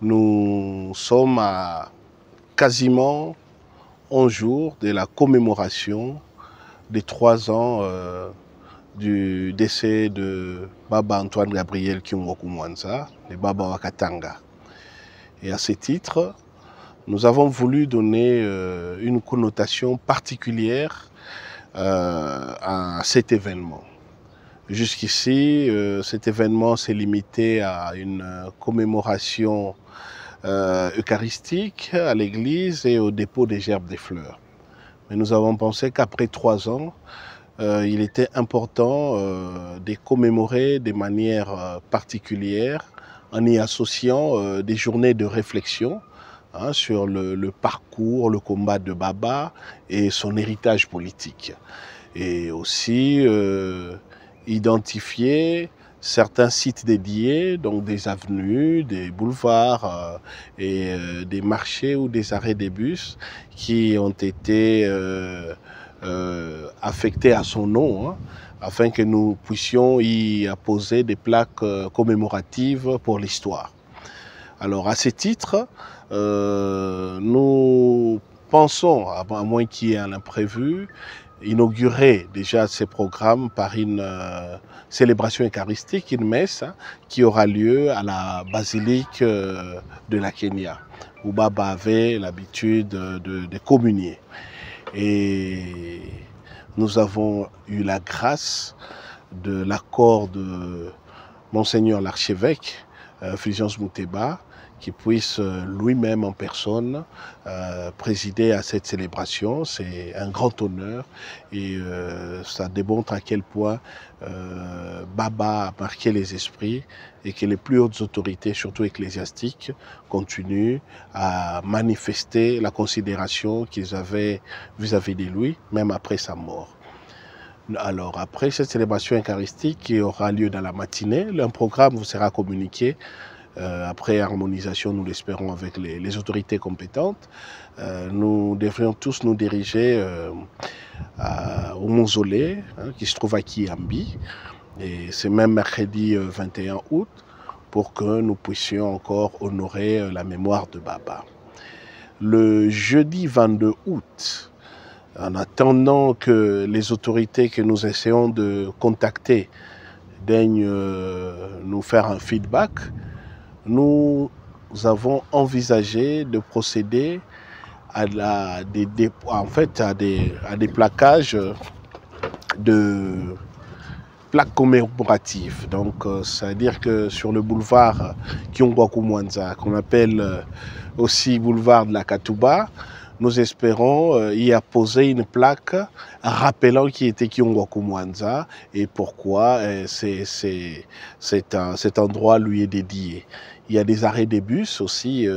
Nous sommes à quasiment 11 jours de la commémoration des 3 ans du décès de Baba Antoine Gabriel Kyungwaku Mwanza, de Baba Wakatanga. Et à ce titre, nous avons voulu donner une connotation particulière à cet événement. Jusqu'ici, cet événement s'est limité à une commémoration eucharistique à l'église et au dépôt des gerbes des fleurs. Mais nous avons pensé qu'après 3 ans, il était important de commémorer de manière particulière en y associant des journées de réflexion sur le parcours, le combat de Baba et son héritage politique. Et aussi identifier certains sites dédiés, donc des avenues, des boulevards et des marchés ou des arrêts des bus qui ont été affectés à son nom, afin que nous puissions y apposer des plaques commémoratives pour l'histoire. Alors à ce titre, nous pensons, à moins qu'il y ait un imprévu, inaugurer déjà ces programmes par une célébration eucharistique, une messe qui aura lieu à la basilique de la Kenya, où Baba avait l'habitude de communier. Et nous avons eu la grâce de l'accord de Monseigneur l'archevêque, Fulgence Muteba, qui puisse lui-même en personne présider à cette célébration. C'est un grand honneur et ça démontre à quel point Baba a marqué les esprits et que les plus hautes autorités, surtout ecclésiastiques, continuent à manifester la considération qu'ils avaient vis-à-vis de lui, même après sa mort. Alors, après cette célébration eucharistique qui aura lieu dans la matinée, un programme vous sera communiqué après harmonisation, nous l'espérons, avec les autorités compétentes. Nous devrions tous nous diriger au mausolée qui se trouve à Kiambi. Et c'est même mercredi 21 août pour que nous puissions encore honorer la mémoire de Baba. Le jeudi 22 août, en attendant que les autorités que nous essayons de contacter daignent nous faire un feedback, nous avons envisagé de procéder à des plaquages de plaques commémoratives. Donc, c'est-à-dire que sur le boulevard Kyungwaku Mwanza, qu'on appelle aussi boulevard de la Katouba, nous espérons y apposer une plaque rappelant qui était Kyungwaku Mwanza et pourquoi cet endroit lui est dédié. Il y a des arrêts de bus aussi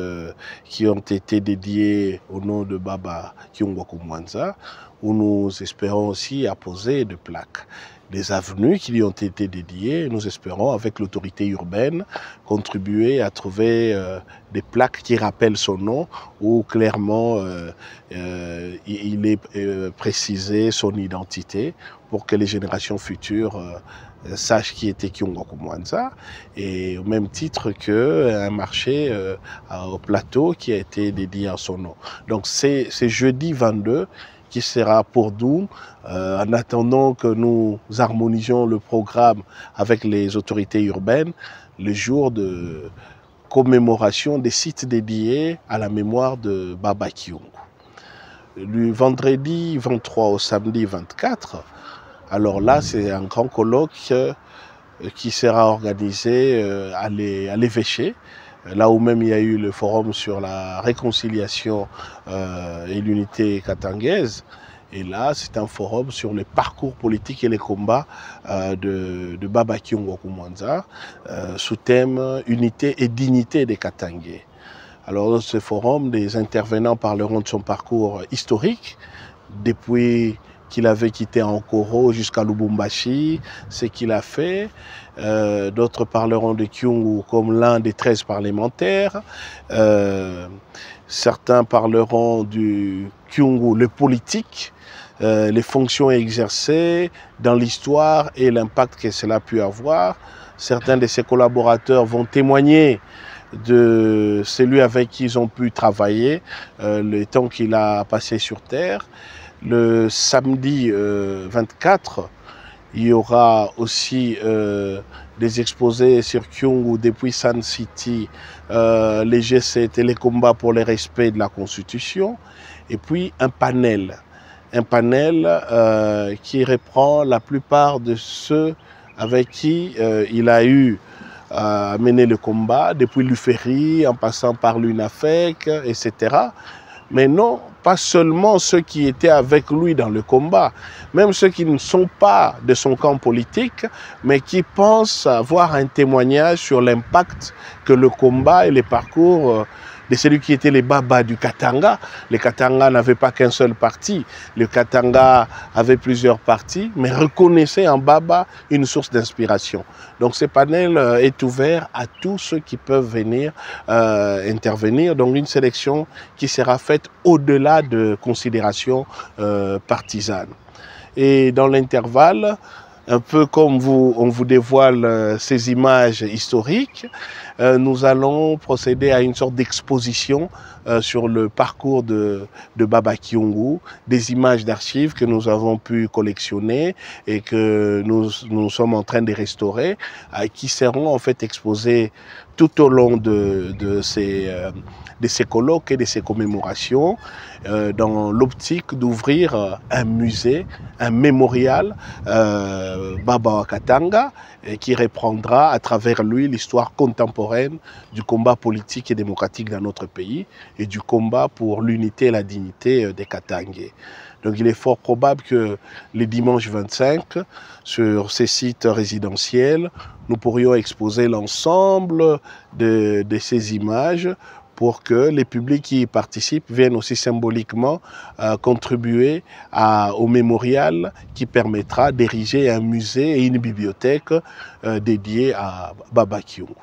qui ont été dédiés au nom de Baba Kyungwaku Mwanza, où nous espérons aussi apposer des plaques. Des avenues qui lui ont été dédiées, nous espérons, avec l'autorité urbaine, contribuer à trouver des plaques qui rappellent son nom, où clairement il est précisé son identité pour que les générations futures sachent qui était Kyungwaku Mwanza, et au même titre qu'un marché au plateau qui a été dédié à son nom. Donc c'est jeudi 22 qui sera pour nous, en attendant que nous harmonisions le programme avec les autorités urbaines, le jour de commémoration des sites dédiés à la mémoire de Baba Kyungu. Le vendredi 23 au samedi 24, alors là c'est un grand colloque qui sera organisé à l'évêché, là où même il y a eu le forum sur la réconciliation et l'unité katangaise. Et là, c'est un forum sur le parcours politique et les combats de Baba Kyungwaku Mwanza sous thème unité et dignité des Katangais. Alors dans ce forum, des intervenants parleront de son parcours historique depuis qu'il avait quitté Ankoro jusqu'à Lubumbashi, ce qu'il a fait. D'autres parleront de Kyungu comme l'un des 13 parlementaires. Certains parleront du Kyungu, le politique, les fonctions exercées dans l'histoire et l'impact que cela a pu avoir. Certains de ses collaborateurs vont témoigner de celui avec qui ils ont pu travailler le temps qu'il a passé sur Terre. Le samedi 24, il y aura aussi des exposés sur Kyungu depuis Sun City, les G7 et les combats pour le respect de la Constitution. Et puis un panel qui reprend la plupart de ceux avec qui il a eu à mener le combat, depuis l'UFERI, en passant par l'UNAFEC, etc. Mais non, pas seulement ceux qui étaient avec lui dans le combat, même ceux qui ne sont pas de son camp politique, mais qui pensent avoir un témoignage sur l'impact que le combat et les parcours de celui qui était les Baba du Katanga. Le Katanga n'avait pas qu'un seul parti, le Katanga avait plusieurs partis, mais reconnaissait en Baba une source d'inspiration. Donc ce panel est ouvert à tous ceux qui peuvent venir intervenir, donc une sélection qui sera faite au-delà de considérations partisanes. Et dans l'intervalle, un peu comme on vous dévoile ces images historiques, nous allons procéder à une sorte d'exposition sur le parcours de Baba Kyungu, des images d'archives que nous avons pu collectionner et que nous sommes en train de restaurer, qui seront en fait exposées tout au long de ces colloques et de ces commémorations, dans l'optique d'ouvrir un musée, un mémorial Baba Katanga, qui reprendra à travers lui l'histoire contemporaine du combat politique et démocratique dans notre pays et du combat pour l'unité et la dignité des Katangais. Donc il est fort probable que les dimanches 25, sur ces sites résidentiels, nous pourrions exposer l'ensemble de ces images pour que les publics qui y participent viennent aussi symboliquement contribuer au mémorial qui permettra d'ériger un musée et une bibliothèque dédiés à Baba Kyungu.